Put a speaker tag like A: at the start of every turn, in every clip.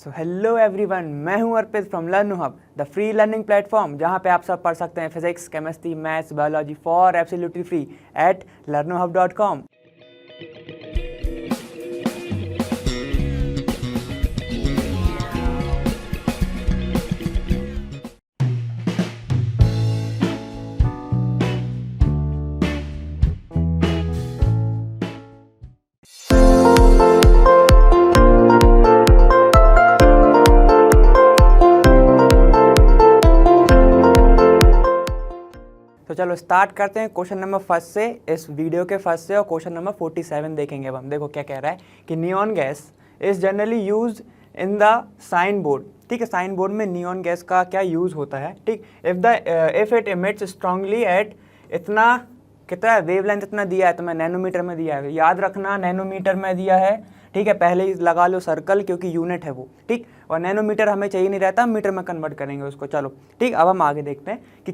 A: So hello everyone, मैं हूं Arpit from learn hub, the free learning platform जहां पे आप सब पढ़ सकते हैं physics, chemistry, maths, biology for absolutely free at learnerhub.com। तो चलो स्टार्ट करते हैं क्वेश्चन नंबर फर्स्ट से, इस वीडियो के फर्स्ट से, और क्वेश्चन नंबर 47 देखेंगे अब हम। देखो क्या कह रहा है कि neon gas is generally use in the sign board. ठीक है, साइन बोर्ड में नियॉन गैस का क्या यूज होता है। ठीक, if it emits strongly at इतना, कितना वेवलेंथ इतना दिया है, तो मैं नैनोमीटर में दिया है, याद रखना नैनोमीटर में दिया है। ठीक है, पहले ही लगा लो सर्कल क्योंकि यूनिट है वो। ठीक, और नैनोमीटर हमें चाहिए नहीं रहता, हम मीटर में कन्वर्ट करेंगे उसको। चलो ठीक, अब हम आगे देखते हैं कि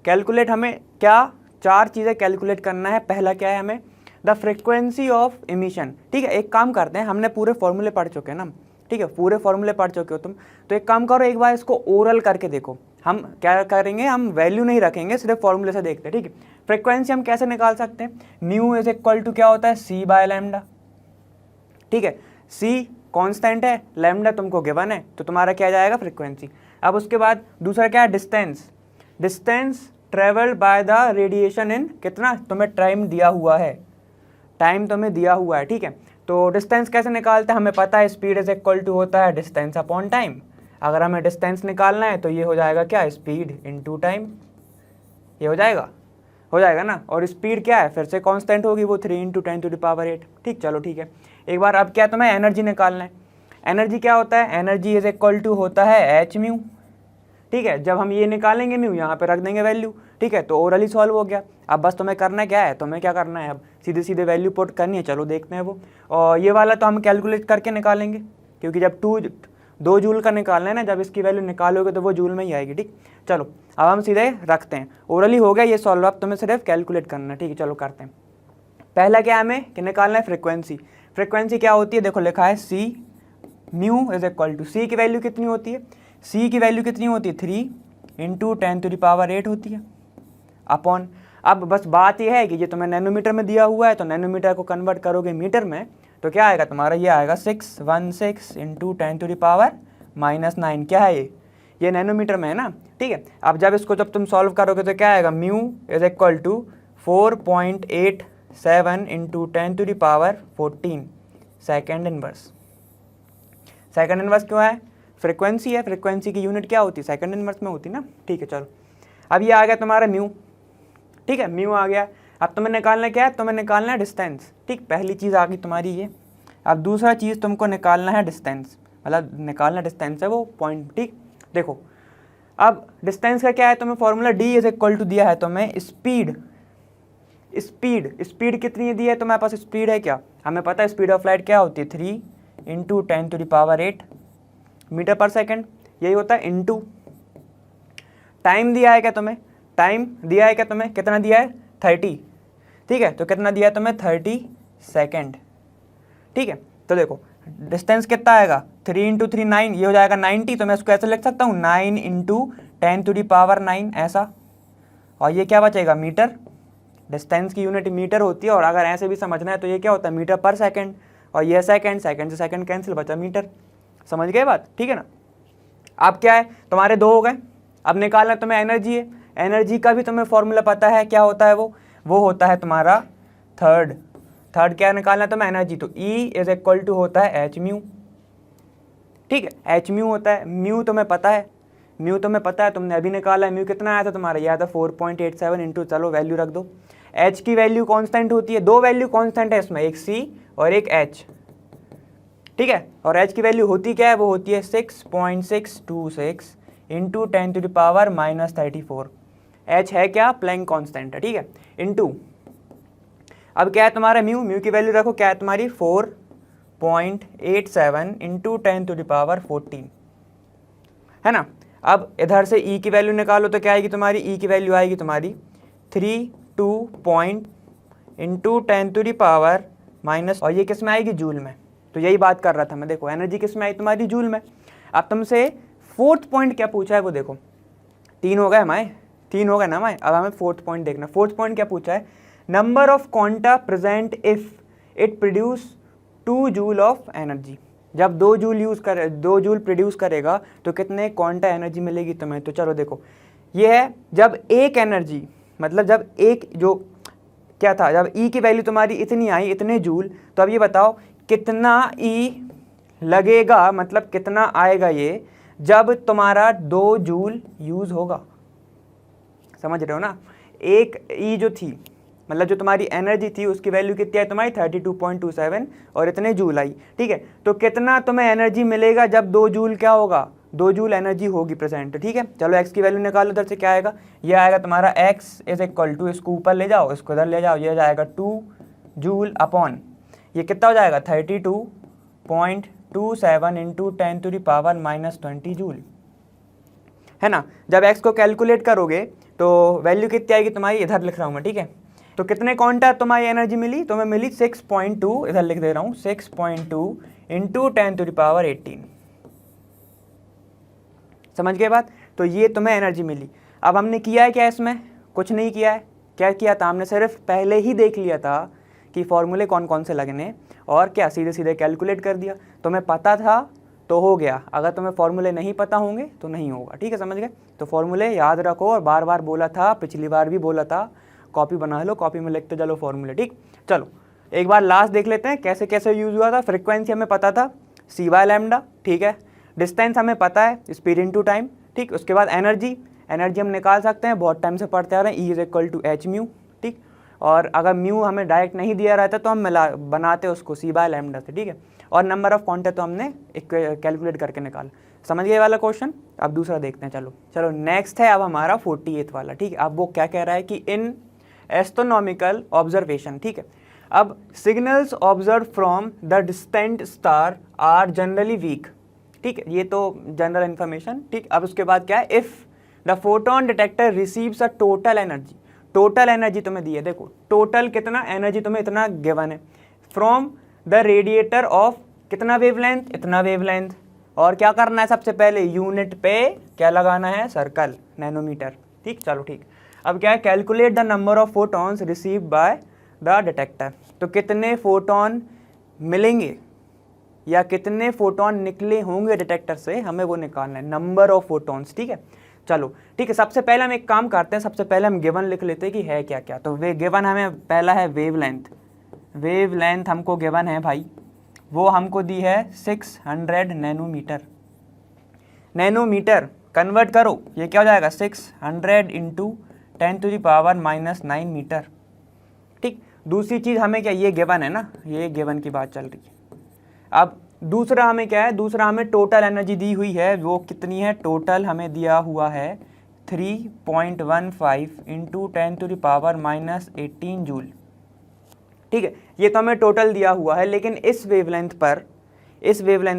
A: कैलकुलेट हमें क्या चार चीज़ें कैलकुलेट करना है। पहला क्या है, हमें द फ्रिक्वेंसी ऑफ इमिशन। ठीक है, एक काम करते हैं, हमने पूरे फॉर्मूले पढ़ चुके हैं ना। ठीक है, पूरे फॉर्मूले पढ़ चुके हो तुम, तो एक काम करो, एक बार इसको ओरल करके देखो। हम क्या करेंगे, हम वैल्यू नहीं रखेंगे, सिर्फ फॉर्मूले से देखते हैं। ठीक है, फ्रिक्वेंसी हम कैसे निकाल सकते हैं, न्यू इज इक्वल टू क्या होता है, सी बाय लैम्डा। ठीक है, सी कांस्टेंट है, लैम्डा तुमको गिवन है, तो तुम्हारा क्या जाएगा, फ्रिक्वेंसी। अब उसके बाद दूसरा क्या है, distance travelled by the radiation in, कितना तुम्हें टाइम दिया हुआ है, टाइम तुम्हें दिया हुआ है। ठीक है, तो डिस्टेंस कैसे निकालते हैं, हमें पता है स्पीड इज इक्वल टू होता है डिस्टेंस अपॉन टाइम। अगर हमें डिस्टेंस निकालना है तो ये हो जाएगा क्या, स्पीड इनटू टाइम। ये हो जाएगा ना। और स्पीड क्या है, फिर से कांस्टेंट होगी, वो 3 × 10⁸। ठीक, चलो ठीक है। एक बार अब क्या तुम्हें एनर्जी निकालना है। एनर्जी क्या होता है, एनर्जी इज इक्वल टू होता है एच म्यू। ठीक है, जब हम ये निकालेंगे म्यू, यहाँ पे रख देंगे वैल्यू। ठीक है, तो ओरली सॉल्व हो गया। अब बस तुम्हें करना क्या है, तुम्हें क्या करना है, अब सीधे सीधे वैल्यू पुट करनी है। चलो देखते हैं वो। और ये वाला तो हम कैलकुलेट करके निकालेंगे, क्योंकि जब 2 जूल का निकालना है ना, जब इसकी वैल्यू निकालोगे तो वो जूल में ही आएगी। ठीक, चलो अब हम सीधे रखते हैं। ओरली हो गया ये सॉल्व, अब तुम्हें सिर्फ कैलकुलेट करना है। ठीक है, चलो करते हैं। पहला क्या हमें कि निकालना है फ्रिक्वेंसी। फ्रिक्वेंसी क्या होती है, देखो लिखा है सी म्यू इज इक्वल टू, सी की वैल्यू कितनी होती है, सी की वैल्यू कितनी होती है, 3 × 10⁸ होती है, अपॉन। अब बस बात यह है कि ये तुम्हें नैनोमीटर में दिया हुआ है, तो नैनोमीटर को कन्वर्ट करोगे मीटर में, तो क्या आएगा तुम्हारा, ये आएगा 616 × 10⁻⁹ क्या है ये नैनोमीटर में है ना। ठीक है, अब जब तुम सॉल्व करोगे तो क्या आएगा, mu is equal to 4.87 × 10⁻14 second inverse. Second inverse क्यों है, फ्रिक्वेंसी है, फ्रिक्वेंसी की यूनिट क्या होती है, सेकंड इनवर्स में होती है ना। ठीक है, चलो अब ये आ गया तुम्हारा म्यू। ठीक है, म्यू आ गया। अब तुम्हें निकालना क्या है, तुम्हें निकालना है डिस्टेंस। ठीक, पहली चीज़ आ गई तुम्हारी ये। अब दूसरा चीज़ तुमको निकालना है डिस्टेंस, मतलब निकालना डिस्टेंस है वो पॉइंट। ठीक, देखो अब डिस्टेंस का क्या है, तुम्हें formula D is equal to दिया है तुम्हें स्पीड कितनी दी है तुम्हारे पास, स्पीड है क्या, हमें पता है स्पीड ऑफ लाइट क्या होती है, 3 × 10⁸ मीटर पर सेकेंड, यही होता है, इनटू टाइम दिया है क्या तुम्हें, कितना दिया है, 30। ठीक है, तो कितना दिया है तुम्हें, 30 सेकेंड। ठीक है, तो देखो डिस्टेंस कितना आएगा, 3 × 3 9, ये हो जाएगा 90। तो मैं इसको ऐसे लिख सकता हूँ, 9 × 10⁹ ऐसा। और ये क्या बचेगा, मीटर। डिस्टेंस की यूनिट मीटर होती है, और अगर ऐसे भी समझना है तो ये क्या होता है, मीटर पर सेकेंड। और ये सेकेंड से सेकेंड कैंसिल, बचा मीटर। समझ गए बात, ठीक है ना। अब क्या है, तुम्हारे 2 हो गए। अब निकालना तुम्हें एनर्जी है। एनर्जी का भी तुम्हें फॉर्मूला पता है, क्या होता है वो होता है तुम्हारा थर्ड क्या निकालना है तुम्हें, एनर्जी। तो E इज इक्वल टू होता है एच म्यू। ठीक है, एच म्यू होता है, म्यू तुम्हें पता है, तुमने अभी निकाला है। म्यू कितना आया था तुम्हारा, यह था 4.87 इंटू, चलो वैल्यू रख दो। एच की वैल्यू कांस्टेंट होती है, 2 वैल्यू कांस्टेंट है इसमें, एक सी और एक एच। ठीक है, और एच की वैल्यू होती क्या है, वो होती है 6.626 × 10⁻⁻34। एच है क्या, प्लैंक कांस्टेंट है। ठीक है, इनटू अब क्या है तुम्हारा म्यू की वैल्यू रखो, क्या है तुम्हारी 4.87 × 10⁻14 है ना। अब इधर से ई की वैल्यू निकालो तो क्या आएगी तुम्हारी, ई की वैल्यू आएगी तुम्हारी 32 × 10⁻⁻, और ये किस में आएगी, जूल में। तो यही बात कर रहा था मैं। देखो एनर्जी किस में आई तुम्हारी, जूल में। अब तुमसे फोर्थ पॉइंट क्या पूछा है वो देखो, 3 हो गए हमारे, 3 हो गए ना हमारे। अब हमें फोर्थ पॉइंट देखना। फोर्थ पॉइंट क्या पूछा है, number of quanta present if it produce 2 joule of energy. जब 2 जूल प्रोड्यूस करेगा तो कितने क्वांटा एनर्जी मिलेगी तुम्हें। तो चलो देखो ये है, जब एक एनर्जी मतलब जब एक जो क्या था, जब ई की वैल्यू तुम्हारी इतनी आई, इतने जूल, तो अब ये बताओ कितना ई लगेगा, मतलब कितना आएगा ये जब तुम्हारा 2 जूल यूज होगा। समझ रहे हो ना। एक ई जो थी मतलब जो तुम्हारी एनर्जी थी उसकी वैल्यू कितनी आई तुम्हारी 32.27 और इतने जूल आई, ठीक है। तो कितना तुम्हें एनर्जी मिलेगा जब 2 जूल क्या होगा, 2 जूल एनर्जी होगी प्रेजेंट, ठीक है। चलो एक्स की वैल्यू निकालो, उधर से क्या आएगा, ये आएगा तुम्हारा एक्स इज इक्वल टू, इसको ऊपर ले जाओ, इसको इधर ले जाओ, ये जाएगा 2 जूल अपॉन ये कितना हो जाएगा 32.27 इंटू 10⁻⁻20 जूल, है ना। जब एक्स को कैलकुलेट करोगे तो वैल्यू कितनी आएगी तुम्हारी, इधर लिख रहा हूँ मैं, ठीक है। तो कितने क्वांटा तुम्हारी एनर्जी मिली, तो मैं मिली 6.2, इधर लिख दे रहा हूँ 6.2 इंटू 10⁻18। समझ गए बात। तो ये तुम्हें एनर्जी मिली। अब हमने किया है क्या इसमें, कुछ नहीं किया है। क्या किया था हमने, सिर्फ पहले ही देख लिया था कि फॉर्मूले कौन कौन से लगने, और क्या सीधे सीधे कैलकुलेट कर दिया। तुम्हें पता था तो हो गया, अगर तुम्हें फॉर्मूले नहीं पता होंगे तो नहीं होगा, ठीक है, समझ गए। तो फॉर्मूले याद रखो, और बार बार बोला था, पिछली बार भी बोला था, कॉपी बना लो, कॉपी में लिखते चलो फॉर्मूले, ठीक। चलो एक बार लास्ट देख लेते हैं कैसे कैसे यूज़ हुआ था। फ्रिक्वेंसी हमें पता था c/λ, ठीक है। डिस्टेंस हमें पता है स्पीड इनटू टाइम, ठीक। उसके बाद एनर्जी हम निकाल सकते हैं, बहुत टाइम से पढ़ते आ रहे हैं, E = h μ, ठीक। और अगर म्यू हमें डायरेक्ट नहीं दिया रहता तो हम बनाते उसको c/λ से, ठीक है। और नंबर ऑफ क्वांटा तो हमने एक कैलकुलेट करके निकाला। समझ गए वाला क्वेश्चन। अब दूसरा देखते हैं। चलो नेक्स्ट है अब हमारा 48 वाला, ठीक है। अब वो क्या कह रहा है कि इन एस्ट्रोनॉमिकल ऑब्जर्वेशन, ठीक है। अब signals observe from the distant star are generally weak, ठीक है, ये तो जनरल इन्फॉर्मेशन, ठीक। अब उसके बाद क्या है, if the photon detector receives a total energy, total energy तुम्हें दी है, देखो टोटल कितना एनर्जी तुम्हें इतना गिवन है, फ्रॉम द रेडिएटर ऑफ कितना वेवलेंथ, इतना वेवलेंथ, और क्या करना है सबसे पहले यूनिट पे क्या लगाना है, सर्कल, नैनोमीटर, ठीक। चलो ठीक। अब क्या है, calculate the number of photons receive by the detector. तो कितने फोटोन मिलेंगे या कितने फोटोन निकले होंगे डिटेक्टर से, हमें वो निकालना है, नंबर ऑफ फोटॉन्स, ठीक है। चलो ठीक है, सबसे पहले हम एक काम करते हैं, सबसे पहले हम गिवन लिख लेते हैं कि है क्या क्या। तो वे गिवन हमें पहला है वेवलेंथ, वेवलेंथ हमको गिवन है भाई, वो हमको दी है 600 नैनोमीटर। नैनोमीटर कन्वर्ट करो, ये क्या हो जाएगा 600 इंटू 10⁻⁻9 मीटर, ठीक। दूसरी चीज़ हमें क्या, ये गिवन है ना, ये गिवन की बात चल रही है। अब दूसरा हमें क्या है, दूसरा हमें टोटल एनर्जी दी हुई है, वो कितनी है, टोटल हमें दिया हुआ है 3.15 इंटू 10⁻⁻18 जूल, ठीक है। ये तो हमें टोटल दिया हुआ है, लेकिन इस वेवलेंथ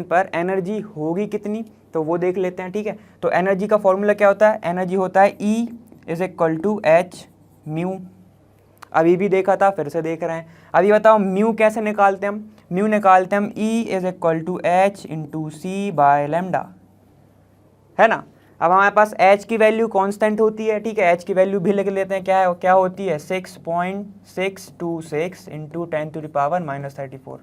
A: पर एनर्जी होगी कितनी, तो वो देख लेते हैं, ठीक है। तो एनर्जी का फॉर्मूला क्या होता है, एनर्जी होता है E = h μ। अभी भी देखा था, फिर से देख रहे हैं। अभी बताओ म्यू कैसे निकालते हैं हम, म्यू निकालते हैं हम E = h इंटू c/λ, है ना। अब हमारे पास h की वैल्यू कांस्टेंट होती है, ठीक है, h की वैल्यू भी लिख लेते हैं, क्या होती है 6.626 इंटू 10⁻⁻34।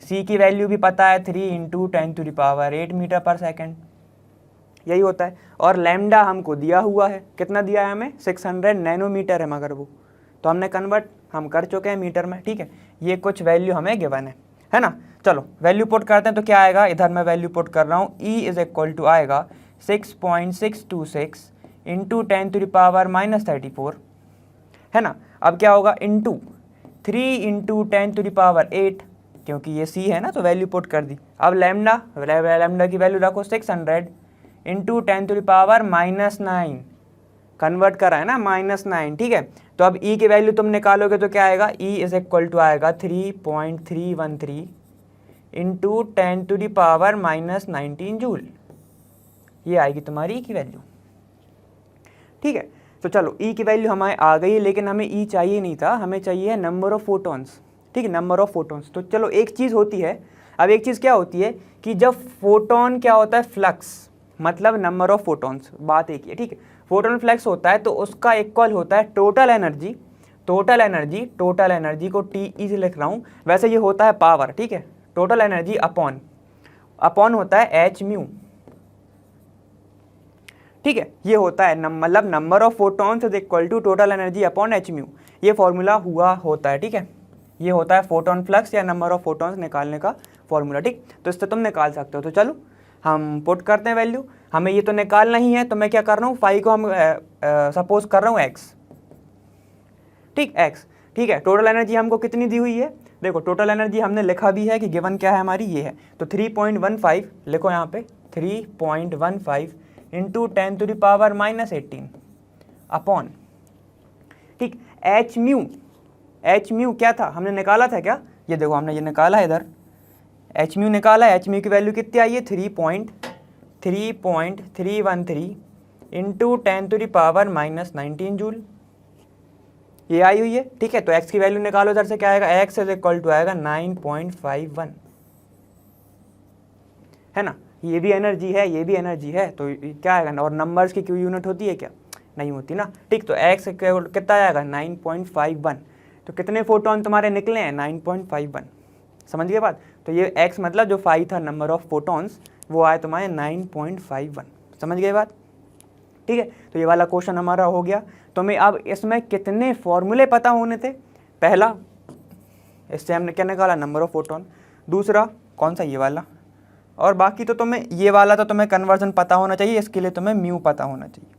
A: c की वैल्यू भी पता है 3 इंटू 10⁸ मीटर पर सेकेंड, यही होता है। और लैम्डा हमको दिया हुआ है, कितना दिया है हमें 600 नैनोमीटर है, मगर वो तो हमने कन्वर्ट हम कर चुके हैं मीटर में, ठीक है। ये कुछ वैल्यू हमें गिवन है ना। चलो वैल्यू पुट करते हैं, तो क्या आएगा, इधर मैं वैल्यू पुट कर रहा हूँ, E = आएगा 6.626 इंटू 10⁻⁻34, है ना। अब क्या होगा, इंटू 3 इंटू 10⁸, क्योंकि ये C है ना, तो वैल्यू पुट कर दी। अब लैम्डा की वैल्यू रखो 600 इंटू 10⁻⁻9, कन्वर्ट करा है ना, -9, ठीक है। तो अब E की वैल्यू तुम निकालोगे तो क्या आएगा, E = आएगा 3.313 इंटू 10⁻⁻19 जूल, ये आएगी तुम्हारी E की वैल्यू, ठीक है। तो चलो E की वैल्यू हमारे आ गई, लेकिन हमें E चाहिए नहीं था, हमें चाहिए नंबर ऑफ फोटॉन्स, ठीक है, नंबर ऑफ फोटॉन्स। तो चलो एक चीज़ होती है, अब एक चीज़ क्या होती है कि जब फोटोन क्या होता है, फ्लक्स, मतलब नंबर ऑफ फोटॉन्स, बात एक ही है, ठीक है। फोटोन फ्लक्स होता है तो उसका इक्वल होता है टोटल एनर्जी, टोटल एनर्जी को टी से लिख रहा हूँ, वैसे ये होता है पावर, ठीक है। टोटल एनर्जी अपॉन होता है एच म्यू, ठीक है। ये होता है मतलब number of photons is equal to total energy upon H mu, ये फॉर्मूला होता है, ठीक है। ये होता है फोटोन फ्लक्स या नंबर ऑफ फोटॉन्स निकालने का फॉर्मूला, ठीक। तो इससे तुम निकाल सकते हो। तो चलो हम पुट करते हैं वैल्यू, हमें ये तो निकालना ही है, तो मैं क्या कर रहा हूँ, फाइव को हम सपोज कर रहा हूँ एक्स, ठीक, एक्स, ठीक है। टोटल एनर्जी हमको कितनी दी हुई है, देखो टोटल एनर्जी हमने लिखा भी है कि गिवन क्या है हमारी, ये है, तो 3.15 लिखो यहाँ पे, 3.15 इंटू 10⁻⁻18 अपॉन, ठीक, एच म्यू क्या था, हमने निकाला था क्या, ये देखो हमने ये निकाला है इधर, एच म्यू निकाला है, एच म्यू की वैल्यू कितनी आई है, 3.313 इंटू 10⁻⁻19 जूल, ये आई हुई है, ठीक है। तो x की वैल्यू निकालो इधर से, क्या आएगा, x इज इक्वल टू आएगा 9.51, है ना। ये भी एनर्जी है, ये भी एनर्जी है, तो क्या आएगा, और नंबर्स की क्यों यूनिट होती है क्या, नहीं होती ना, ठीक। तो x कितना आएगा 9.51, तो कितने फोटोन तुम्हारे निकले हैं 9.51, समझ गए बात। तो ये x मतलब जो 5 था नंबर ऑफ फोटॉन्स, वो आए तुम्हारे 9.51, समझ गए बात, ठीक है। तो ये वाला क्वेश्चन हमारा हो गया। तो मैं अब इसमें कितने फॉर्मूले पता होने थे, पहला इससे हमने क्या निकाला, नंबर ऑफ फोटोन, दूसरा कौन सा, ये वाला, और बाकी तो तुम्हें ये वाला तो तुम्हें कन्वर्जन पता होना चाहिए, इसके लिए तुम्हें म्यू पता होना चाहिए,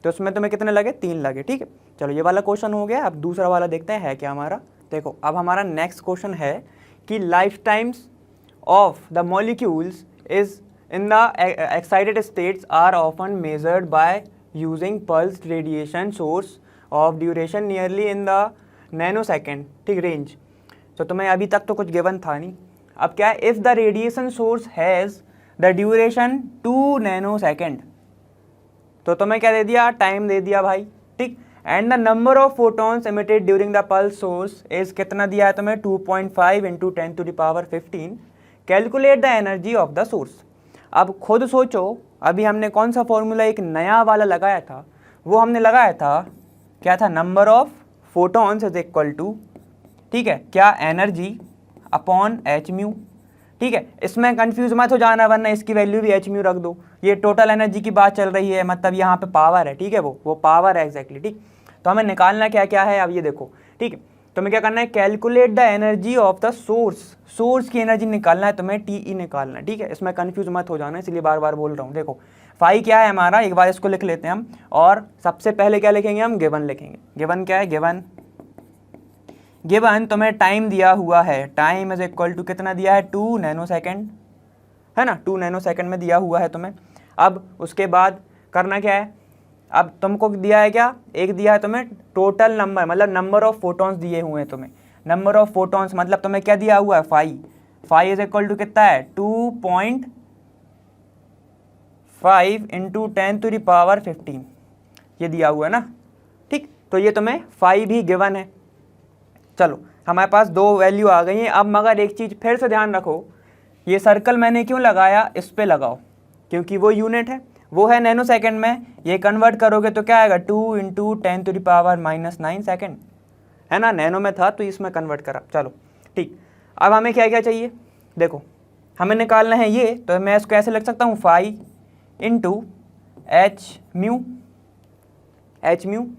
A: तो उसमें तुम्हें कितने लगे, 3 लगे, ठीक है। चलो ये वाला क्वेश्चन हो गया। अब दूसरा वाला देखते हैं है क्या हमारा। देखो अब हमारा नेक्स्ट क्वेश्चन है कि life times of the molecules is in the excited states are often measured by using pulsed radiation source of duration nearly in the nanosecond, ठीक, रेंज। तो तुम्हें अभी तक तो कुछ गिवन था नहीं, अब क्या है, if the radiation source has the duration 2 nanosecond, तो तुम्हें क्या दे दिया, टाइम दे दिया भाई, ठीक, and the number of photons emitted during the pulse source is कितना दिया है तुम्हें, 2.5 into 10⁻15, calculate the energy of the source. अब खुद सोचो, अभी हमने कौन सा फॉर्मूला एक नया वाला लगाया था, वो हमने लगाया था, क्या था, number of photons is equal to, ठीक है, क्या, एनर्जी अपॉन एच म्यू, ठीक है। इसमें कंफ्यूज मत हो जाना, वरना इसकी वैल्यू भी एच म्यू रख दो, ये टोटल एनर्जी की बात चल रही है, मतलब यहाँ पे पावर है, ठीक है, वो पावर है एग्जैक्टली, ठीक। तो हमें निकालना क्या क्या है, अब ये देखो, ठीक है। तुम्हें क्या करना है, calculate the energy of the source की एनर्जी निकालना है तुम्हें, टी निकालना है, ठीक है। इसमें कंफ्यूज मत हो जाना, इसलिए बार बार बोल रहा हूँ। देखो फाई क्या है हमारा, एक बार इसको लिख लेते हैं हम, और सबसे पहले क्या लिखेंगे हम, गिवन लिखेंगे। गिवन क्या है, गिवन तुम्हें टाइम दिया हुआ है, टाइम इज इक्वल टू कितना दिया है, 2 नैनोसेकेंड, है ना, 2 नैनोसेकेंड में दिया हुआ है तुम्हें। अब उसके बाद करना क्या है, अब तुमको दिया है क्या, एक दिया है तुम्हें टोटल नंबर, मतलब नंबर ऑफ फोटॉन्स दिए हुए हैं तुम्हें, नंबर ऑफ फोटॉन्स मतलब तुम्हें क्या दिया हुआ है, 5 इज इक्वल टू कितना है, 2.5 इंटू 10⁻15, ये दिया हुआ है ना, ठीक। तो ये तुम्हें 5 भी गिवन है। चलो हमारे पास 2 वैल्यू आ गई हैं। अब मगर एक चीज़ फिर से ध्यान रखो, ये सर्कल मैंने क्यों लगाया, इस पे लगाओ, क्योंकि वो यूनिट है, वो है नैनो सेकेंड में, ये कन्वर्ट करोगे तो क्या आएगा, 2 इंटू 10⁻⁻9 सेकेंड, है ना, नैनो में था तो इसमें कन्वर्ट करा। चलो ठीक, अब हमें क्या क्या चाहिए, देखो हमें निकालना है ये, तो मैं इसको ऐसे लिख सकता हूँ, 5 इंटू एच म्यू,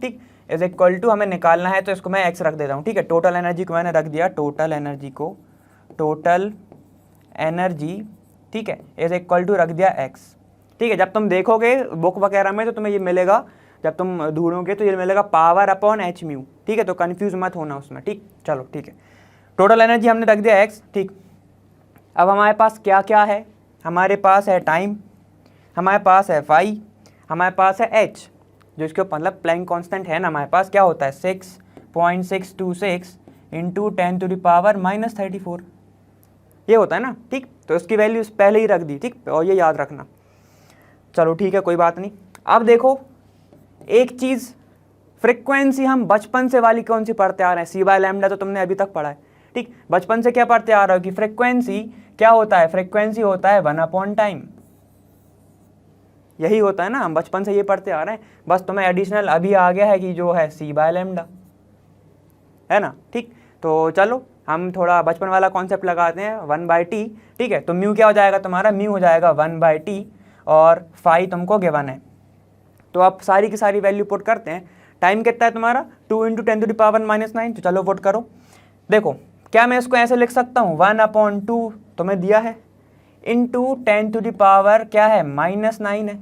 A: ठीक, इज इक्वल टू, हमें निकालना है तो इसको मैं एक्स रख देता हूँ, ठीक है। टोटल एनर्जी को मैंने रख दिया, टोटल एनर्जी, ठीक है, इज इक्वल टू रख दिया एक्स, ठीक है। जब तुम देखोगे बुक वगैरह में तो तुम्हें ये मिलेगा, जब तुम ढूंढोगे तो ये मिलेगा पावर अपॉन एच म्यू, ठीक है, तो कंफ्यूज मत होना उसमें, ठीक। चलो ठीक है, टोटल एनर्जी हमने रख दिया एक्स, ठीक। अब हमारे पास क्या क्या है, हमारे पास है टाइम, हमारे पास है फाई, हमारे पास है एच, जो इसके मतलब प्लैंक कांस्टेंट है ना, हमारे पास क्या होता है 6.626 इंटू 10⁻⁻34, ये होता है ना, ठीक। तो इसकी वैल्यू पहले ही रख दी, ठीक, और ये याद रखना। चलो ठीक है, कोई बात नहीं। अब देखो एक चीज़, फ्रिक्वेंसी हम बचपन से वाली कौन सी पढ़ते आ रहे हैं, सी बाय लैम्डा तो तुमने अभी तक पढ़ा है, ठीक, बचपन से क्या पढ़ते आ रहे हो कि फ्रीक्वेंसी क्या होता है, फ्रीक्वेंसी होता है 1/टाइम, यही होता है ना, हम बचपन से ये पढ़ते आ रहे हैं, बस तुम्हें एडिशनल अभी आ गया है कि जो है c/λ, है ना। ठीक, तो चलो हम थोड़ा बचपन वाला कॉन्सेप्ट लगाते हैं 1/t। ठीक है, तो म्यू क्या हो जाएगा तुम्हारा, म्यू हो जाएगा 1/t और फाई तुमको गिवन है। तो आप सारी की सारी वैल्यू पुट करते हैं। टाइम कितना है तुम्हारा 2 × 10⁻⁹ तो चलो पुट करो। देखो क्या मैं इसको ऐसे लिख सकता हूँ 1/2 तुम्हें दिया है इंटू 10⁻, क्या है -9 है,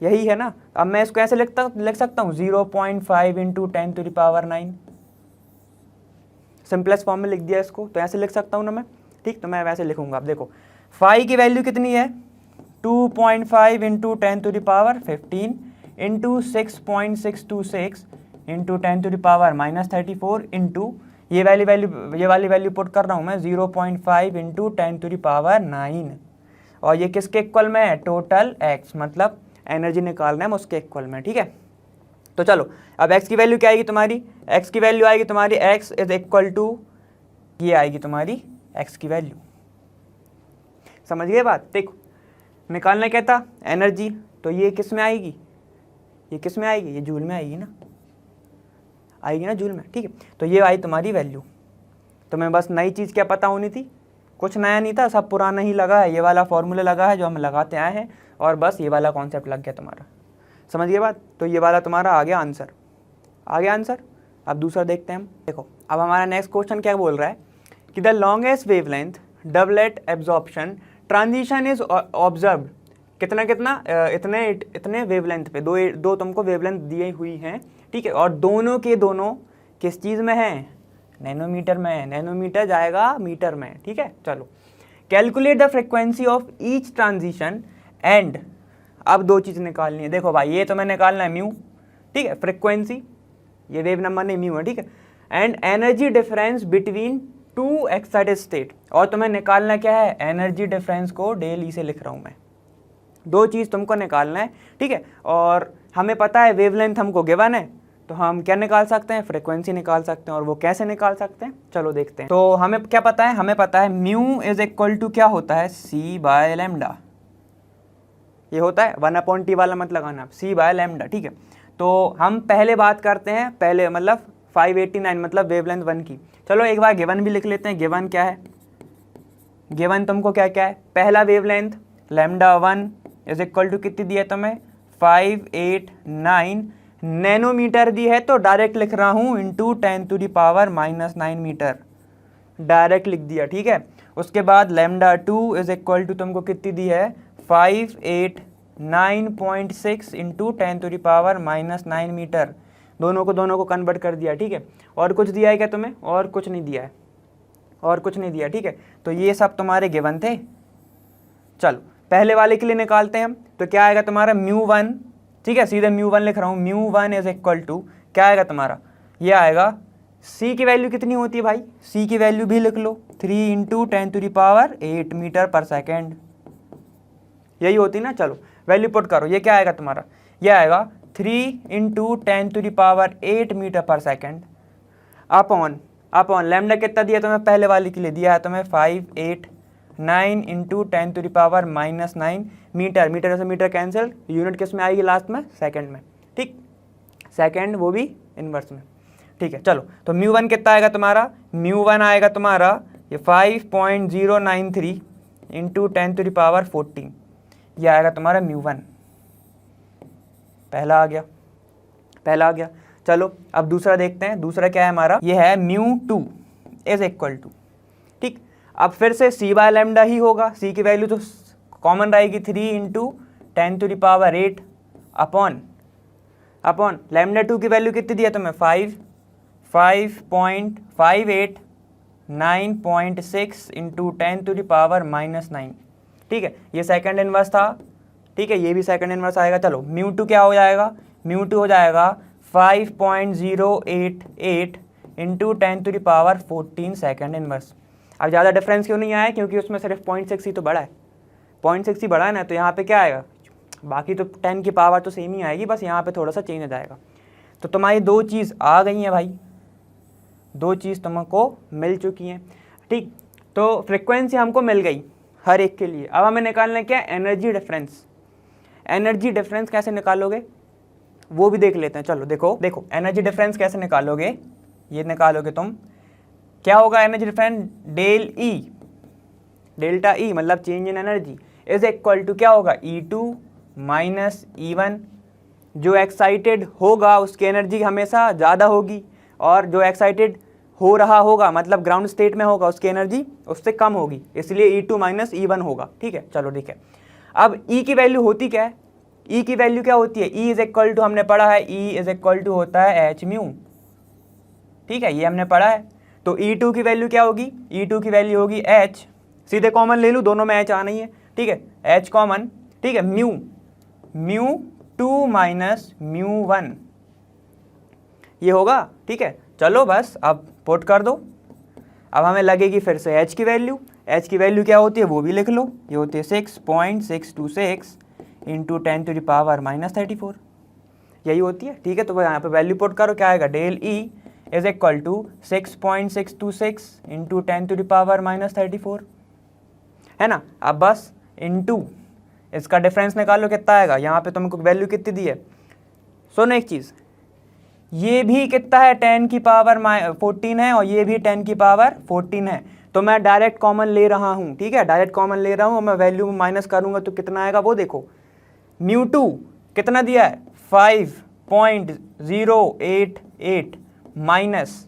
A: यही है ना। अब मैं इसको ऐसे लिख सकता हूँ 0.5 × 10⁻⁹, सिंपलेस्ट फॉर्म में लिख दिया इसको, तो ऐसे लिख सकता हूँ ना मैं। ठीक, तो मैं वैसे लिखूंगा। अब देखो फाई की वैल्यू कितनी है 2.5 × 10⁻15 इंटू 6.626 इंटू 10⁻⁻34 इंटू ये वाली वैल्यू पुट कर रहा हूँ मैं 0.5 × 10⁻9 और ये किसके इक्वल में है, टोटल एक्स, मतलब एनर्जी निकालना है उसके इक्वल में। ठीक है, तो चलो अब x की वैल्यू क्या आएगी तुम्हारी, x की वैल्यू आएगी तुम्हारी x इज इक्वल टू, ये आएगी तुम्हारी x की वैल्यू, समझ गए बात। देखो निकालना क्या था, एनर्जी, तो ये किस में आएगी, ये किस में आएगी, ये जूल में आएगी ना, आएगी ना जूल में। ठीक है, तो ये आई तुम्हारी वैल्यू। तो मैं बस नई चीज़ क्या पता होनी थी, कुछ नया नहीं था, सब पुराना ही लगा है, ये वाला फॉर्मूला लगा है जो हम लगाते आए हैं और बस ये वाला कॉन्सेप्ट लग गया तुम्हारा, समझ गए बात। तो ये वाला तुम्हारा आ गया आंसर, आ गया आंसर। अब दूसरा देखते हैं हम। देखो अब हमारा नेक्स्ट क्वेश्चन क्या बोल रहा है कि the longest wavelength doublet absorption transition is observed, कितना कितना इतने वेवलेंथ पे, दो तुमको वेवलेंथ दी हुई हैं। ठीक है, और दोनों के दोनों किस चीज़ में है, नैनोमीटर में है, नैनोमीटर जाएगा मीटर में। ठीक है, चलो calculate the frequency of each transition and, अब दो चीज़ निकालनी है। देखो भाई ये तुम्हें निकालना है म्यू, ठीक है, फ्रिक्वेंसी, ये वेव नंबर नहीं म्यू है। ठीक है, and energy difference between two excited state, और तुम्हें निकालना क्या है, एनर्जी डिफरेंस को डेल ई से लिख रहा हूँ मैं, दो चीज़ तुमको निकालना है। ठीक है, और हमें पता है वेवलेंथ हमको गिवन है, तो हम क्या निकाल सकते हैं, फ्रिक्वेंसी निकाल सकते हैं। और वो कैसे निकाल सकते हैं, चलो देखते हैं। तो हमें क्या पता है, हमें पता है म्यू इज इक्वल टू क्या होता है, c/λ, ये होता है 1/t वाला मत लगाना, c/λ। ठीक है, तो हम पहले बात करते हैं, पहले मतलब 589 मतलब वेवलेंथ 1 की। चलो एक बार गिवन भी लिख लेते हैं, गिवन क्या है, गिवन तुमको क्या क्या है, पहला वेवलेंथ λ1 इज इक्वल टू कितनी दी है तुम्हें, 589 नैनोमीटर दी है, तो डायरेक्ट लिख रहा हूँ इंटू 10⁻⁻9 मीटर, डायरेक्ट लिख दिया। ठीक है, उसके बाद λ2 इज इक्वल टू तुमको कितनी दी है, 589.6 इंटू 10⁻⁻9 मीटर, दोनों को कन्वर्ट कर दिया। ठीक है, और कुछ दिया है क्या तुम्हें, और कुछ नहीं दिया है, और कुछ नहीं दिया। ठीक है, तो ये सब तुम्हारे गिवन थे। चलो पहले वाले के लिए निकालते हैं हम, तो क्या आएगा तुम्हारा μ1, ठीक है, सीधे μ1 लिख रहा हूँ, μ1 इज इक्वल टू क्या आएगा तुम्हारा, ये आएगा, c की वैल्यू कितनी होती है भाई, c की वैल्यू भी लिख लो 3 × 10⁸ मीटर पर सेकेंड, यही होती ना। चलो वैल्यू पुट करो, ये क्या आएगा तुम्हारा, ये आएगा 3 × 10⁸ मीटर पर सेकेंड अपॉन लैम्डा कितना दिया तुम्हें, पहले वाले के लिए दिया है तुम्हें 589 इंटू 10⁻⁻9 मीटर, मीटर से मीटर कैंसिल, यूनिट किस में आएगी लास्ट में, सेकंड में। ठीक, सेकंड वो भी इनवर्स में। ठीक है, चलो तो μ1 कितना आएगा तुम्हारा, μ1 आएगा तुम्हारा ये 5.093 इंटू 10⁻14, ये आएगा तुम्हारा μ1, पहला आ गया। चलो अब दूसरा देखते हैं, दूसरा क्या है हमारा, ये है μ2 इज इक्वल टू, ठीक, अब फिर से c/λ ही होगा, c की वैल्यू तो कॉमन रहेगी 3 × 10⁸ अपॉन λ2 की वैल्यू कितनी दी है तुम्हें, 5.9.6 इंटू 10⁻⁻9। ठीक है, ये सेकंड इनवर्स था। ठीक है, ये भी सेकंड इनवर्स आएगा। चलो μ2 क्या हो जाएगा, μ2 हो जाएगा 5.088 इंटू 10⁻14 सेकंड इनवर्स। अब ज़्यादा डिफरेंस क्यों नहीं आया, क्योंकि उसमें सिर्फ 0.6 ही तो बड़ा है, 0.6 ही बड़ा है ना, तो यहाँ पे क्या आएगा, बाकी तो 10 की पावर तो सेम ही आएगी, बस यहाँ पे थोड़ा सा चेंज हो जाएगा। तो तुम्हारी दो चीज़ आ गई हैं भाई, दो चीज़ तुमको मिल चुकी हैं, ठीक। तो फ्रिक्वेंसी हमको मिल गई हर एक के लिए। अब हमें निकालना है क्या, एनर्जी डिफरेंस। एनर्जी डिफरेंस कैसे निकालोगे वो भी देख लेते हैं। चलो देखो एनर्जी डिफरेंस कैसे निकालोगे, ये निकालोगे तुम, क्या होगा energy difference, del E, delta E मतलब change in energy is equal to क्या होगा, E2 माइनस E1। जो एक्साइटेड होगा उसकी एनर्जी हमेशा ज़्यादा होगी, और जो एक्साइटेड हो रहा होगा मतलब ग्राउंड स्टेट में होगा उसकी एनर्जी उससे कम होगी, इसलिए E2 माइनस E1 होगा, ठीक है। चलो ठीक है, अब E की वैल्यू होती क्या है, E की वैल्यू क्या होती है, E इज इक्वल टू, हमने पढ़ा है E इज इक्वल टू होता है एच म्यू, ठीक है, ये हमने पढ़ा है। तो E2 की वैल्यू क्या होगी, E2 की वैल्यू होगी H, सीधे कॉमन ले लूँ, दोनों में H आना ही है, ठीक है, H कॉमन, ठीक है, म्यू 2 माइनस म्यू 1 ये होगा, ठीक है। चलो बस अब पुट कर दो। अब हमें लगेगी फिर से H की वैल्यू, H की वैल्यू क्या होती है वो भी लिख लो, ये होती है 6.626 into 10 to the power minus 34, यही होती है, ठीक है। तो यहाँ पे वैल्यू पुट करो, क्या आएगा, del E is equal to 6.626 into 10 to the power minus 34, है ना। अब बस इंटू इसका डिफरेंस निकालो, कितना आएगा, यहाँ पे तुमको वैल्यू कितनी दी है। सुनो एक चीज़, ये भी कितना है 10 की पावर 14 है, और ये भी 10 की पावर 14 है, तो मैं डायरेक्ट कॉमन ले रहा हूँ, ठीक है, डायरेक्ट कॉमन ले रहा हूँ, और मैं वैल्यू में माइनस करूँगा तो कितना आएगा वो देखो, म्यू 2 कितना दिया है 5.088 माइनस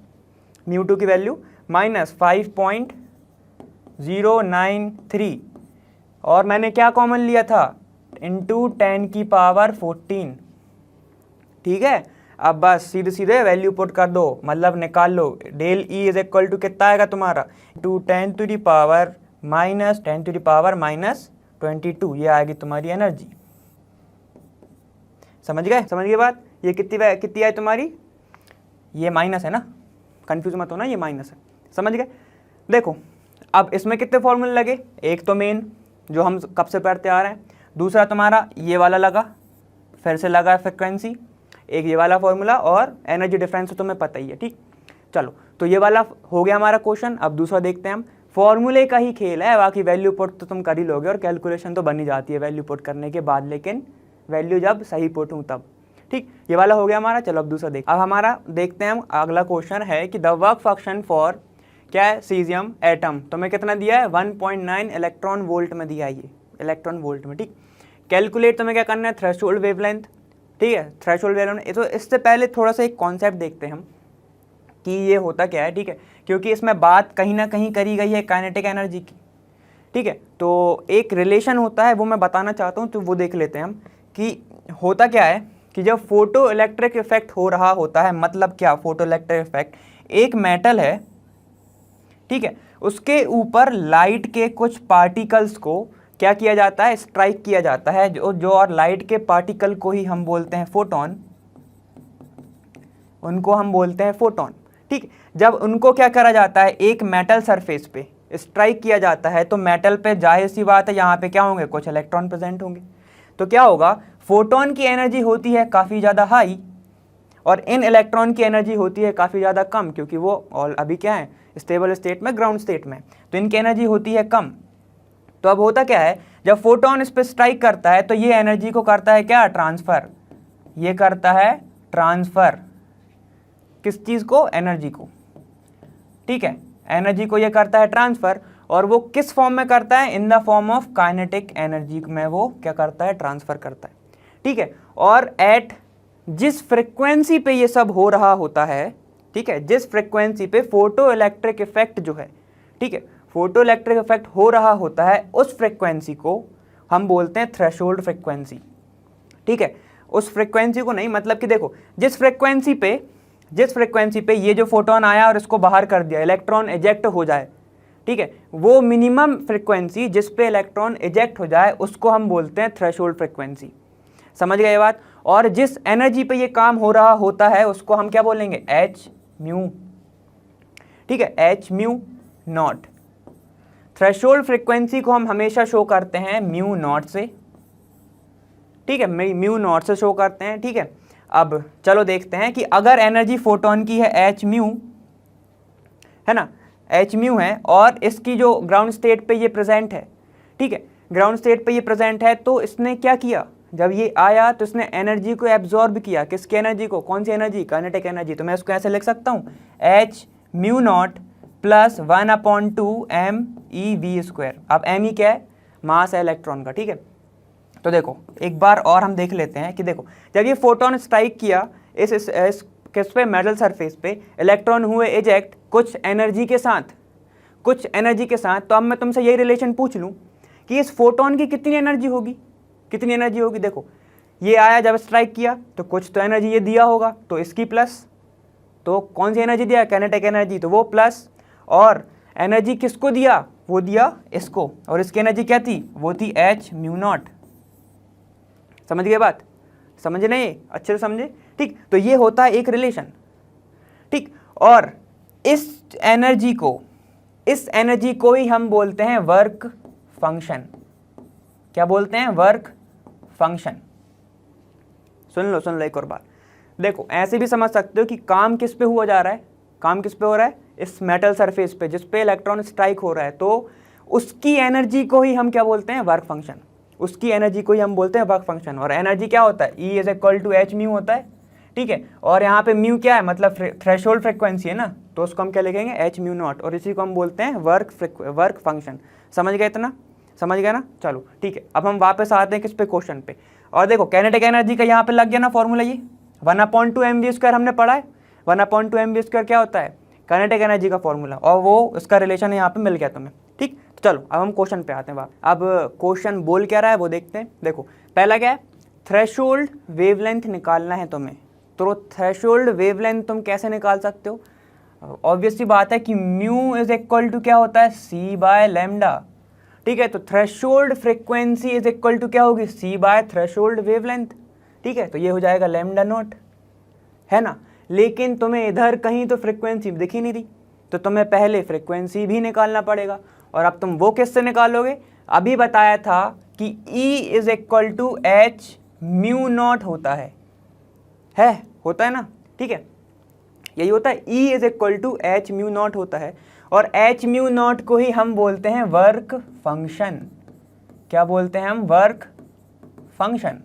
A: म्यू 2 की वैल्यू माइनस 5.093, और मैंने क्या कॉमन लिया था, इंटू 10 की पावर 14, ठीक है। अब बस सीधे सीधे वैल्यू पुट कर दो, मतलब निकाल लो, del E is equal to कितना आएगा तुम्हारा, 10 to the power minus 10 to the power minus 22, ये आएगी तुम्हारी एनर्जी। समझ गए बात, ये कितनी आई तुम्हारी, ये माइनस है ना, कंफ्यूज मत होना, ये माइनस है, समझ गए। देखो अब इसमें कितने फॉर्मूले लगे, एक तो मेन जो हम कब से पढ़ते आ रहे हैं, दूसरा तुम्हारा ये वाला लगा, फिर से लगा फ्रिक्वेंसी, एक ये वाला फॉर्मूला, और एनर्जी डिफरेंस तो तुम्हें पता ही है, ठीक। चलो तो ये वाला हो गया हमारा क्वेश्चन। अब दूसरा देखते हैं हम, फॉर्मूले का ही खेल है, बाकी वैल्यू पुट तो तुम कर ही लोगे, और कैलकुलेशन तो बन ही जाती है वैल्यू पुट करने के बाद, लेकिन वैल्यू जब सही पुट हूँ तब, ठीक। ये वाला हो गया हमारा। चलो अब दूसरा अब हमारा देखते हैं हम, अगला क्वेश्चन है कि द वर्क फंक्शन फॉर क्या है, सीजियम एटम, तुम्हें कितना दिया है 1.9 इलेक्ट्रॉन वोल्ट में दिया है, ये इलेक्ट्रॉन वोल्ट में, ठीक। कैलकुलेट तुम्हें क्या करना है, थ्रेशोल्ड वेवलेंथ, ठीक है, थ्रेशोल्ड वेवलेंथ। तो इससे पहले थोड़ा सा एक कॉन्सेप्ट देखते हैं हम कि ये होता क्या है, ठीक है, क्योंकि इसमें बात कहीं ना कहीं करी गई है काइनेटिक एनर्जी की, ठीक है। तो एक रिलेशन होता है वो मैं बताना चाहता हूँ, तो वो देख लेते हैं हम कि होता क्या है कि जब फोटो इलेक्ट्रिक इफेक्ट हो रहा होता है, मतलब क्या, फोटो इलेक्ट्रिक इफेक्ट, एक मेटल है, ठीक है, उसके ऊपर लाइट के कुछ पार्टिकल्स को क्या किया जाता है, स्ट्राइक किया जाता है, जो और लाइट के पार्टिकल को ही हम बोलते हैं फोटोन, उनको हम बोलते हैं फोटोन, ठीक। जब उनको क्या करा जाता है, एक मेटल सरफेस पे स्ट्राइक किया जाता है, तो मेटल पे जाहिर सी बात है यहाँ पे क्या होंगे, कुछ इलेक्ट्रॉन प्रेजेंट होंगे, तो क्या होगा, फोटोन की एनर्जी होती है काफ़ी ज़्यादा हाई, और इन इलेक्ट्रॉन की एनर्जी होती है काफ़ी ज़्यादा कम, क्योंकि वो और अभी क्या है, स्टेबल स्टेट में, ग्राउंड स्टेट में, तो इनकी एनर्जी होती है कम। तो अब होता क्या है, जब फोटोन इस पर स्ट्राइक करता है तो ये एनर्जी को करता है क्या, ट्रांसफ़र, ये करता है ट्रांसफ़र, किस चीज़ को, एनर्जी को, ठीक है, एनर्जी को ये करता है ट्रांसफ़र, और वो किस फॉर्म में करता है, in the form of kinetic energy में वो क्या करता है, ट्रांसफ़र करता है, ठीक है। और एट जिस फ्रिक्वेंसी पे ये सब हो रहा होता है, ठीक है, जिस फ्रिक्वेंसी पे फोटो इलेक्ट्रिक इफेक्ट जो है, ठीक है, फोटो इलेक्ट्रिक इफेक्ट हो रहा होता है, उस फ्रिक्वेंसी को हम बोलते हैं थ्रेशोल्ड फ्रिक्वेंसी, ठीक है। उस फ्रिक्वेंसी को नहीं, मतलब कि देखो जिस फ्रिक्वेंसी पे ये जो फोटोन आया और इसको बाहर कर दिया, इलेक्ट्रॉन इजेक्ट हो जाए, ठीक है, वो मिनिमम फ्रिक्वेंसी जिस पे इलेक्ट्रॉन इजेक्ट हो जाए उसको हम बोलते हैं थ्रेशोल्ड फ्रिक्वेंसी, समझ गए ये बात। और जिस एनर्जी पे ये काम हो रहा होता है उसको हम क्या बोलेंगे, एच म्यू, ठीक है, H mu not. Threshold frequency को हम हमेशा शो करते हैं म्यू नॉट से, ठीक है, म्यू नॉट से शो करते हैं, ठीक है। अब चलो देखते हैं कि अगर एनर्जी फोटोन की है एच म्यू, है ना, एच म्यू है, और इसकी जो ग्राउंड स्टेट पे ये प्रेजेंट है, ठीक है, ग्राउंड स्टेट पे ये प्रेजेंट है, तो इसने क्या किया, जब ये आया तो इसने एनर्जी को एब्जॉर्ब किया, किसकी एनर्जी को, कौन सी एनर्जी, काइनेटिक एनर्जी। तो मैं इसको ऐसे लिख सकता हूँ H mu not plus 1/2 M E V square. अब एम ई क्या है, मास है इलेक्ट्रॉन का, ठीक है। तो देखो एक बार और हम देख लेते हैं कि देखो जब ये फोटोन स्ट्राइक किया इस किस पे, मेटल सरफेस पे, इलेक्ट्रॉन हुए इजेक्ट कुछ एनर्जी के साथ, कुछ एनर्जी के साथ। तो अब मैं तुमसे यही रिलेशन पूछ लूँ कि इस फोटोन की कितनी एनर्जी होगी, कितनी एनर्जी होगी। देखो ये आया जब स्ट्राइक किया तो कुछ तो एनर्जी ये दिया होगा, तो इसकी प्लस, तो कौन सी एनर्जी दिया, काइनेटिक एनर्जी, तो वो प्लस, और एनर्जी किसको दिया, वो दिया इसको, और इसकी एनर्जी क्या थी, वो थी एच म्यू नॉट। समझ गए बात, समझ नहीं, अच्छे से समझे, ठीक। तो ये होता है एक रिलेशन, ठीक। और इस एनर्जी को ही हम बोलते हैं वर्क फंक्शन। क्या बोलते हैं, वर्क फंक्शन। सुन लो एक और बात, देखो ऐसे भी समझ सकते हो कि काम किस पे हुआ जा रहा है, काम किस पे हो रहा है, इस मेटल सरफेस पे जिस पे इलेक्ट्रॉन स्ट्राइक हो रहा है, तो उसकी एनर्जी को ही हम क्या बोलते हैं, वर्क फंक्शन। उसकी एनर्जी को ही हम बोलते हैं वर्क फंक्शन। और एनर्जी क्या होता है, E is equal to H mu होता है, ठीक है। और यहाँ पे म्यू क्या है, मतलब थ्रेशोल्ड फ्रिक्वेंसी है ना, तो उसको हम क्या लिखेंगे, एच म्यू नॉट, और इसी को हम बोलते हैं वर्क फंक्शन। समझ गए इतना, समझ गए ना, चलो ठीक है। अब हम वापस आते हैं किस पे, क्वेश्चन पे। और देखो काइनेटिक एनर्जी का यहाँ पे लग गया ना फॉर्मूला, ये 1/2 एम वी स्क्वायर हमने पढ़ा है। 1/2 एम वी स्क्वायर क्या होता है, काइनेटिक एनर्जी का फॉर्मूला, और वो उसका रिलेशन यहाँ पे मिल गया तुम्हें, ठीक। तो चलो अब हम क्वेश्चन पे आते हैं। अब क्वेश्चन बोल क्या रहा है वो देखते हैं। देखो पहला क्या है, थ्रेशोल्ड वेवलेंथ निकालना है तुम्हें। तो थ्रेशोल्ड वेवलेंथ तुम कैसे निकाल सकते हो, ऑब्वियस सी बात है कि म्यू इज इक्वल टू क्या होता है, सी बाय लैम्डा, ठीक है। तो threshold frequency is equal to क्या होगी, सी बाय थ्रेशोल्ड वेवलेंथ, ठीक है। तो ये हो जाएगा लैम्डा नॉट, है ना। लेकिन तुम्हें इधर कहीं तो फ्रिक्वेंसी दिख ही नहीं रही, तो तुम्हें पहले फ्रिक्वेंसी भी निकालना पड़ेगा। और अब तुम वो किससे निकालोगे, अभी बताया था कि E is equal to H mu not होता है होता है ना, ठीक है, यही होता है, E is equal to H mu not होता है। और एच म्यू नॉट को ही हम बोलते हैं वर्क फंक्शन। क्या बोलते हैं हम, वर्क फंक्शन,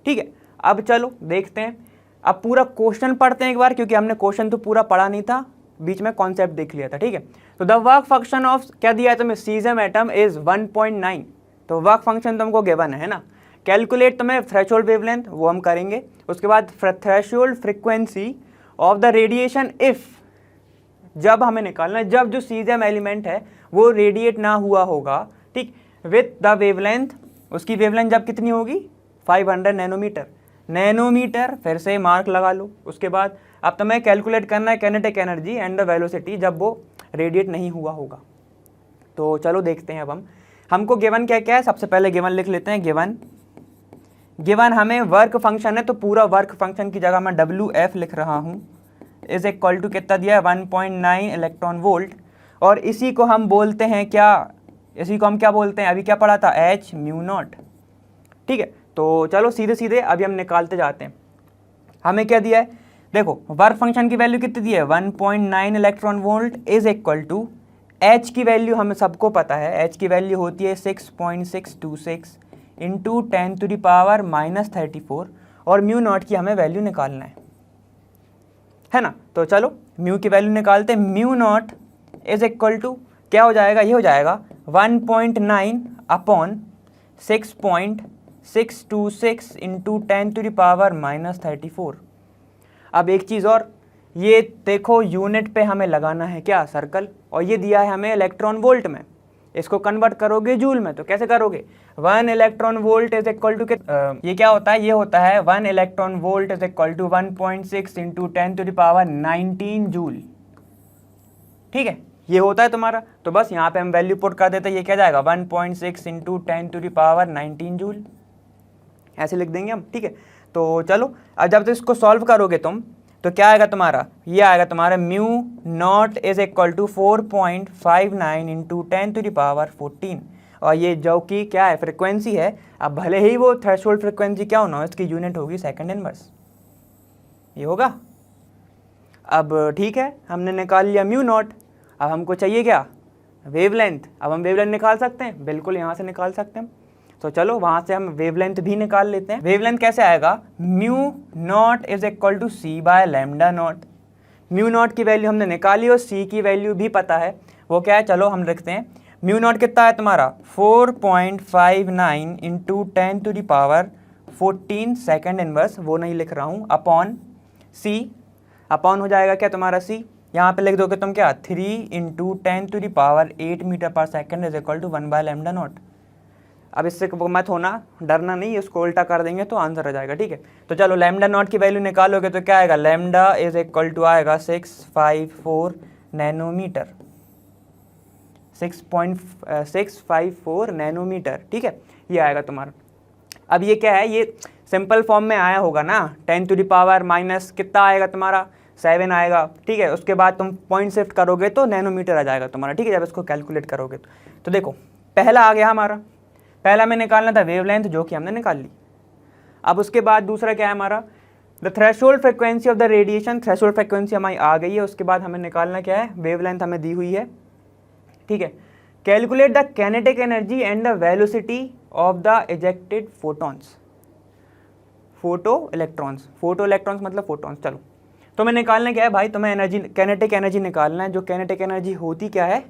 A: ठीक है। अब चलो देखते हैं, अब पूरा क्वेश्चन पढ़ते हैं एक बार, क्योंकि हमने क्वेश्चन तो पूरा पढ़ा नहीं था, बीच में कॉन्सेप्ट देख लिया था, ठीक है। तो द वर्क फंक्शन ऑफ, क्या दिया है तुम्हें, सीजियम एटम इज 1.9। तो वर्क फंक्शन तुमको गिवन है ना। कैलकुलेट तुम्हें थ्रेशोल्ड वेवलेंथ, वो हम करेंगे। उसके बाद threshold frequency of the radiation if, जब हमें निकालना है जब जो सीजियम एलिमेंट है वो रेडिएट ना हुआ होगा, ठीक, विथ द वेवलेंथ, उसकी वेवलेंथ जब कितनी होगी, 500 नैनोमीटर, फिर से मार्क लगा लो। उसके बाद अब तुम्हें कैलकुलेट करना है kinetic energy and the velocity जब वो रेडिएट नहीं हुआ होगा। तो चलो देखते हैं। अब हमको गिवन क्या क्या है, सबसे पहले गिवन लिख लेते हैं। गिवन हमें वर्क फंक्शन है, तो पूरा वर्क फंक्शन की जगह मैं WF लिख रहा हूँ, इज इक्वल टू कितना दिया है, 1.9 इलेक्ट्रॉन वोल्ट। और इसी को हम बोलते हैं क्या, इसी को हम क्या बोलते हैं, अभी क्या पढ़ा था, एच म्यू नॉट, ठीक है। तो चलो सीधे सीधे अभी हम निकालते जाते हैं। हमें क्या दिया है, देखो वर्क फंक्शन की वैल्यू कितनी दी है, 1.9 electron volt is equal to, H की वैल्यू हमें सबको पता है, एच की वैल्यू होती है 6.626 इंटू 10⁻⁻34, और म्यू नॉट की हमें वैल्यू निकालना है ना। तो चलो म्यू की वैल्यू निकालते हैं। Mu not is equal to क्या हो जाएगा, ये हो जाएगा 1.9 अपॉन 6.626 इंटू 10⁻⁻34। अब एक चीज़ और, ये देखो यूनिट पे हमें लगाना है क्या, सर्कल, और ये दिया है हमें इलेक्ट्रॉन वोल्ट में, इसको कन्वर्ट करोगे जूल में, तो कैसे करोगे, 1 electron volt is equal to, ये क्या होता है, ये होता है 1 electron volt is equal to 1.6 into 10⁻19 joule, ठीक है, ये होता है तुम्हारा। तो बस यहाँ पे हम वैल्यू पुट कर देते हैं, ये क्या जाएगा 1.6 इंटू 10⁻19 जूल, ऐसे लिख देंगे हम, ठीक है। तो चलो अब जब तो इसको सॉल्व करोगे तुम, तो क्या आएगा तुम्हारा, ये आएगा तुम्हारा mu not is equal to 4.59 into 10⁻14, और ये जो कि क्या है, फ्रिक्वेंसी है। अब भले ही वो थ्रेशोल्ड फ्रिक्वेंसी क्या होना, इसकी यूनिट होगी सेकंड इनवर्स, ये होगा। अब ठीक है, हमने निकाल लिया म्यू नॉट। अब हमको चाहिए क्या, वेवलेंथ। अब हम वेवलेंथ निकाल सकते हैं, बिल्कुल यहाँ से निकाल सकते हैं। तो चलो वहाँ से हम वेवलेंथ भी निकाल लेते हैं। वेवलेंथ कैसे आएगा, mu not is equal to C by lambda not. Mu not की वैल्यू हमने निकाली और सी की वैल्यू भी पता है, वो क्या है, चलो हम लिखते हैं। म्यू नॉट कितना है तुम्हारा 4.59 into 10 to the power 14 second inverse, वो नहीं लिख रहा हूँ, अपॉन सी। अपॉन हो जाएगा क्या तुम्हारा सी, यहाँ पे लिख दोगे तुम क्या 3 into 10 to the power 8 metre पर second is equal to 1 by lambda naught. अब इससे मत होना, डरना नहीं, इसको उल्टा कर देंगे तो आंसर आ जाएगा, ठीक है। तो चलो लैम्डा नॉट की वैल्यू निकालोगे तो क्या आएगा, लैम्डा इज इक्वल टू आएगा 654 नैनोमीटर, 6.654 नैनोमीटर, ठीक है, ये आएगा तुम्हारा। अब ये क्या है, ये सिंपल फॉर्म में आया होगा ना, 10 टू द पावर माइनस कितना आएगा तुम्हारा 7 आएगा, ठीक है। उसके बाद तुम पॉइंट शिफ्ट करोगे तो नैनोमीटर आ जाएगा तुम्हारा, ठीक है, जब इसको कैलकुलेट करोगे तो देखो पहला आ गया हमारा, पहला में निकालना था वेवलेंथ जो कि हमने निकाल ली। अब उसके बाद दूसरा क्या है हमारा, the threshold frequency of the radiation. Threshold frequency हमारी आ गई है, उसके बाद हमें निकालना क्या है, वेवलेंथ हमें दी हुई है, ठीक है। Calculate the kinetic energy and the velocity of the ejected photons. Photo electrons मतलब फोटॉन्स। चलो तो मैं निकालना क्या है भाई, तुम्हें एनर्जी, काइनेटिक एनर्जी निकालना है। जो काइनेटिक एनर्जी होती क्या है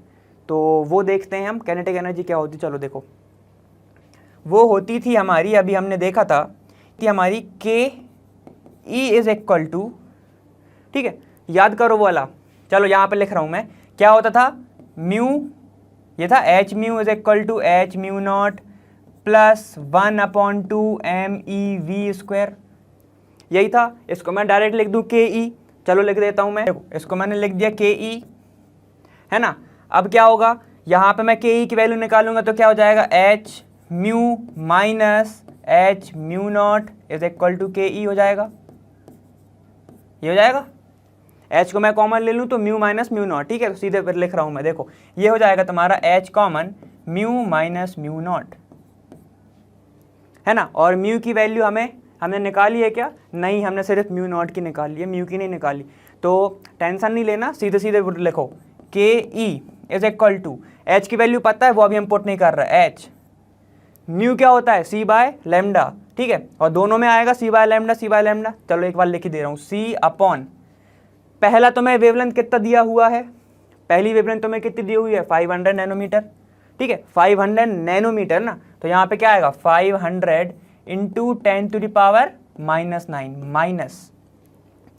A: तो वो देखते हैं हम, काइनेटिक एनर्जी क्या होती, चलो देखो वो होती थी हमारी, अभी हमने देखा था कि हमारी के ई इज इक्वल टू, ठीक है, याद करो वो वाला, चलो यहाँ पे लिख रहा हूँ मैं, क्या होता था म्यू, ये था H mu is equal to H mu not plus 1/2 MEV², यही था। इसको मैं डायरेक्ट लिख दूँ के ई, चलो लिख देता हूँ मैं, इसको मैंने लिख दिया के ई, है ना। अब क्या होगा, यहाँ पे मैं के ई की वैल्यू निकालूंगा तो क्या हो जाएगा, H mu minus H mu not is equal to K E हो जाएगा, ये हो जाएगा। एच को मैं कॉमन ले लूँ तो म्यू माइनस म्यू नॉट, ठीक है, तो सीधे फिर लिख रहा हूँ मैं, देखो ये हो जाएगा तुम्हारा H common mu minus mu naught, है ना। और म्यू की वैल्यू हमने निकाली है क्या, नहीं, हमने सिर्फ म्यू नॉट की निकाली है, म्यू की नहीं निकाली। तो टेंशन नहीं लेना, सीधे सीधे लिखो K E is equal to, H की वैल्यू पता है वो अभी हम पुट नहीं कर रहा है, एच म्यू क्या होता है सी बाय लैम्डा, ठीक है, और दोनों में आएगा C by lambda C by lambda. चलो एक बार लिख ही दे रहा हूँ, सी अपॉन, पहला तुम्हें वेवलेंथ कितना दिया हुआ है, पहली वेवलेंथ तुम्हें कितनी दी हुई है 500 नैनोमीटर, ठीक है, 500 नैनोमीटर ना, तो यहाँ पे क्या आएगा 500 into 10 to the power -9 minus.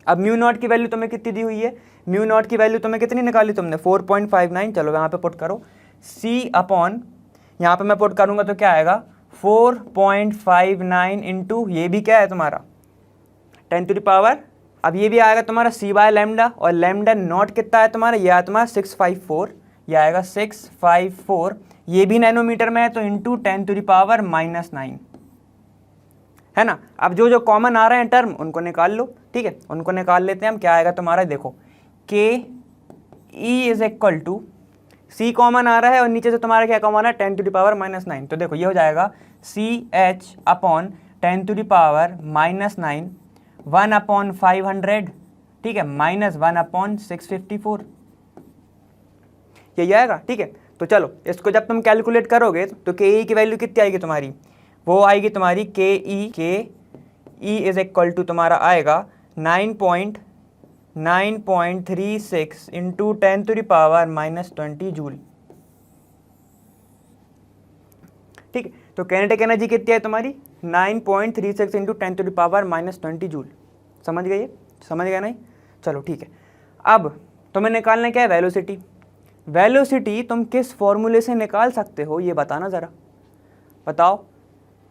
A: अब म्यू नॉट की वैल्यू तुम्हें कितनी दी हुई है, म्यू नॉट की वैल्यू तुम्हें कितनी निकाली तुमने 4.59, चलो यहाँ पे पुट करो सी अपॉन, यहाँ पे मैं पुट करूँगा तो क्या आएगा 4.59 इंटू, ये भी क्या है तुम्हारा 10 टू द पावर, अब ये भी आएगा तुम्हारा सी बाय लैम्डा, और लैम्डा नॉट कितना है तुम्हारा, ये आया तुम्हारा 654, ये आएगा 654, ये भी नैनोमीटर में है तो इंटू 10 टू द पावर -9, है ना। अब जो जो कॉमन आ रहे हैं टर्म उनको निकाल लो, ठीक है, उनको निकाल लेते हैं हम। क्या आएगा तुम्हारा, देखो K E is equal to, C common आ रहा है और नीचे से तुम्हारा क्या कॉमन है 10 टू द पावर -9, तो देखो ये हो जाएगा C H upon 10 to the power -9 1/500, ठीक है, -1/654, यही आएगा, ठीक है। तो चलो इसको जब तुम कैलकुलेट करोगे तो के ई की वैल्यू कितनी आएगी तुम्हारी, वो आएगी तुम्हारी के ई इज इक्वल टू तुम्हारा आएगा 9.36 into 10 to the power -20 joule, ठीक है। तो काइनेटिक एनर्जी कितनी है तुम्हारी 9.36 into 10 to the power -20 joule, समझ गए, समझ गया नहीं, चलो ठीक है। अब तुम्हें निकालना क्या है, वेलोसिटी। वेलोसिटी तुम किस फॉर्मूले से निकाल सकते हो ये बताना ज़रा, बताओ।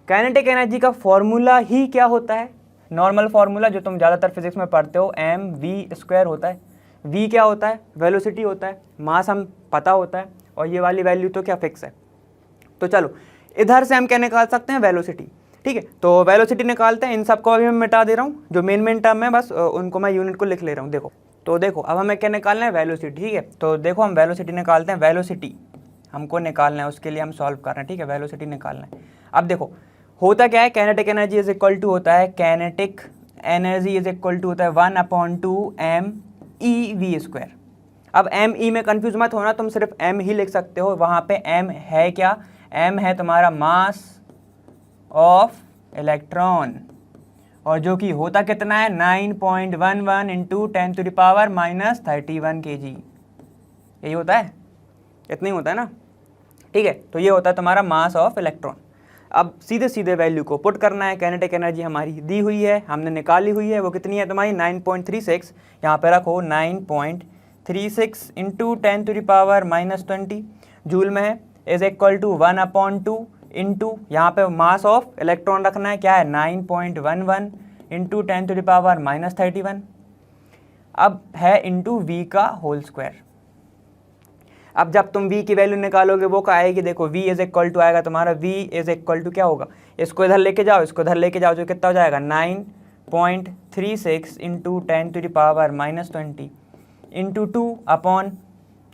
A: काइनेटिक एनर्जी का फॉर्मूला ही क्या होता है, नॉर्मल फार्मूला जो तुम ज़्यादातर फिजिक्स में पढ़ते हो, mv² होता है। v क्या होता है, वेलोसिटी होता है, मास हम पता होता है, और ये वाली वैल्यू तो क्या फिक्स है। तो चलो इधर से हम क्या निकाल सकते हैं, वेलोसिटी, ठीक है। तो वेलोसिटी निकालते हैं, इन सबको अभी मैं मिटा दे रहा हूँ, जो मेन टर्म है बस उनको मैं यूनिट को लिख ले रहा हूँ। देखो तो देखो अब हमें क्या निकालना है, वेलोसिटी, ठीक है। तो देखो हम वेलोसिटी निकालते हैं, वेलोसिटी हमको निकालना है, उसके लिए हम सॉल्व कर रहे हैं, ठीक है, वेलोसिटी निकालना है। अब देखो होता क्या है, kinetic energy is equal to होता है, kinetic energy is equal to होता है 1/2 m ई वी स्क्वायर। अब एम ई में कंफ्यूज मत होना, तुम सिर्फ एम ही लिख सकते हो, वहाँ पे एम है क्या, एम है तुम्हारा मास ऑफ इलेक्ट्रॉन, और जो कि होता कितना है 9.11 इंटू 10⁻⁻31 kg, यही होता है, इतना ही होता है ना, ठीक है। तो ये होता है तुम्हारा मास ऑफ इलेक्ट्रॉन। अब सीधे सीधे वैल्यू को पुट करना है, काइनेटिक एनर्जी हमारी दी हुई है, हमने निकाली हुई है, वो कितनी है तुम्हारी 9.36, यहाँ पे रखो 9.36 इंटू 10⁻⁻20 जूल में है, इज इक्वल टू 1/2 इंटू यहाँ पे मास ऑफ इलेक्ट्रॉन रखना है, क्या है 9.11 इंटू 10⁻⁻31, अब है इंटू वी का होल स्क्वायर। अब जब तुम v की वैल्यू निकालोगे वो क्या आएगी, देखो v इज इक्वल टू आएगा तुम्हारा, v इज इक्वल टू क्या होगा, इसको इधर लेके जाओ, इसको इधर लेके जाओ, जो कितना हो जाएगा 9.36 इंटू 10⁻⁻20 इंटू 2 अपॉन,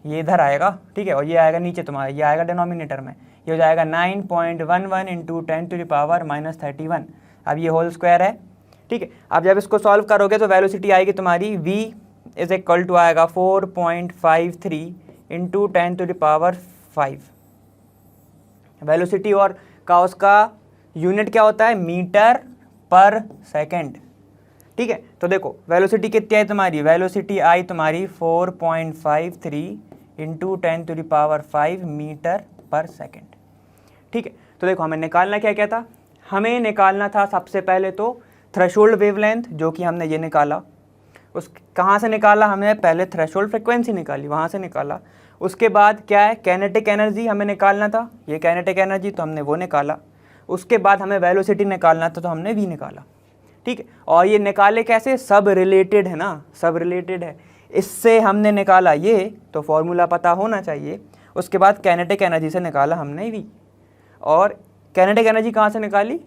A: ये इधर आएगा, ठीक है, और ये आएगा नीचे तुम्हारा, ये आएगा डिनोमिनेटर में, ये हो जाएगा 9.11 इंटू 10⁻⁻31, अब ये होल स्क्वायर है, ठीक है। अब जब इसको सॉल्व करोगे तो वेलोसिटी आएगी तुम्हारी v इज इक्वल टू आएगा 4.53 इंटू 10⁵ वेलोसिटी, और का उसका यूनिट क्या होता है, मीटर पर सेकंड, ठीक है। तो देखो वेलोसिटी कितनी आई तुम्हारी, वेलोसिटी आई तुम्हारी 4.53 इंटू 10⁵ मीटर पर सेकंड, ठीक है। तो देखो हमें निकालना क्या क्या था, हमें निकालना था सबसे पहले तो थ्रेशोल्ड वेवलेंथ, जो कि हमने ये निकाला, उस कहाँ से निकाला हमने, पहले थ्रेशोल्ड फ्रिक्वेंसी निकाली, वहाँ से निकाला। उसके बाद क्या है, काइनेटिक एनर्जी हमें निकालना था, ये काइनेटिक एनर्जी, तो हमने वो निकाला। उसके बाद हमें वेलोसिटी निकालना था, तो हमने वी निकाला, ठीक है। और ये निकाले कैसे, सब रिलेटेड है ना, सब रिलेटेड है, इससे हमने निकाला ये, तो फॉर्मूला पता होना चाहिए। उसके बाद काइनेटिक एनर्जी से निकाला हमने वी, और काइनेटिक एनर्जी कहाँ से निकाली,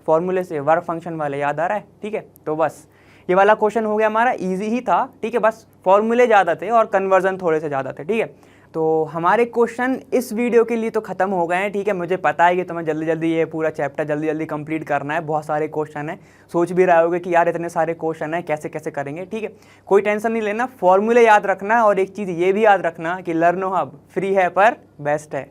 A: फॉर्मूले से, वर्क फंक्शन वाले, याद आ रहा है, ठीक है। तो बस ये वाला क्वेश्चन हो गया हमारा, इजी ही था, ठीक है, बस फॉर्मूले ज़्यादा थे और कन्वर्जन थोड़े से ज़्यादा थे, ठीक है। तो हमारे क्वेश्चन इस वीडियो के लिए तो ख़त्म हो गए हैं, ठीक है। मुझे पता है कि तुम्हें जल्दी जल्दी ये पूरा चैप्टर जल्दी जल्दी कंप्लीट करना है, बहुत सारे क्वेश्चन हैं, सोच भी रहे होगे कि यार इतने सारे क्वेश्चन हैं, कैसे कैसे करेंगे, ठीक है। कोई टेंशन नहीं लेना, फॉर्मूले याद रखना, और एक चीज़ ये भी याद रखना कि लर्नो हब फ्री है पर बेस्ट है।